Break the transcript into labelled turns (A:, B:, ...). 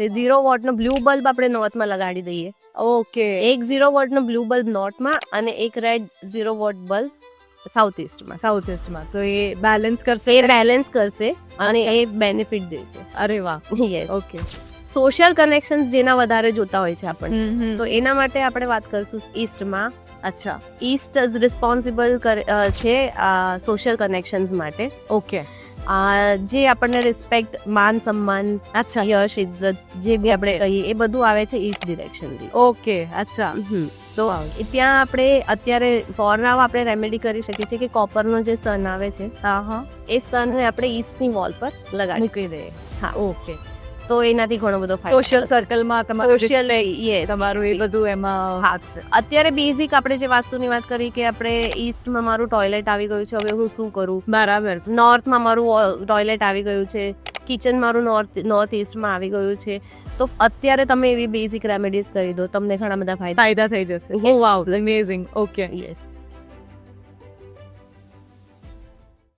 A: તે 0 વોટનો blue bulb આપણે નોર્થમાં લગાડી દઈએ.
B: ઓકે.
A: એક 0 વોટનો બ્લુ બલ્બ નોર્થમાં અને એક રેડ 0 વોટ બલ્બ સાઉથ ઇસ્ટમાં.
B: સાઉથ ઇસ્ટમાં તો એ બેલેન્સ કરશે.
A: એ બેલેન્સ કરશે અને એ બેનિફિટ દેશે.
B: અરે વાહ.
A: યસ.
B: ઓકે.
A: સોશિયલ કનેક્શન્સ જેના વધારે જોતા હોય છે આપણને,
B: તો
A: તો એના માટે આપણે વાત કરશું ઈસ્ટમાં.
B: અચ્છા.
A: ઈસ્ટ ઇઝ રિસ્પોન્સિબલ છે સોશિયલ કનેક્શન્સ માટે.
B: ઓકે.
A: જે આપણને રિસ્પેક્ટ, માન સન્માન,
B: અચ્છા.
A: યશ, ઇજ્જત જે બી આપણે કહીએ એ બધું આવે છે ઈસ્ટ ડિરેક્શનથી.
B: ઓકે. અચ્છા.
A: તો ત્યાં આપણે અત્યારે ફોર નાવ આપણે રેમેડી કરી શકીએ છીએ કે કોપરનો જે સન આવે છે એ સનને આપણે ઈસ્ટની વોલ પર લગાડી
B: મૂકી દે.
A: હા.
B: ઓકે.
A: તો એનાથી ઘણો બધો ફાયદો.
B: સોશિયલ સર્કલમાં તમારું
A: સોશિયલ યસ.
B: તમારું એ બધું એમાં
A: હા. અત્યારે બેઝિક આપણે જે વાસ્તુની વાત કરી કે આપણે ઈસ્ટમાં મારું ટોયલેટ આવી ગયું છે, હવે હું શું કરું.
B: બરાબર.
A: નોર્થમાં મારું ટોયલેટ આવી ગયું છે, કિચન મારું નોર્થ ઈસ્ટમાં આવી ગયું છે, તો અત્યારે તમે એવી બેઝિક રેમેડીઝ કરી દો, તમને ઘણા બધા ફાયદા
B: થઈ જશે. ઓ વાવ, અમેઝિંગ. ઓકે.
A: યસ.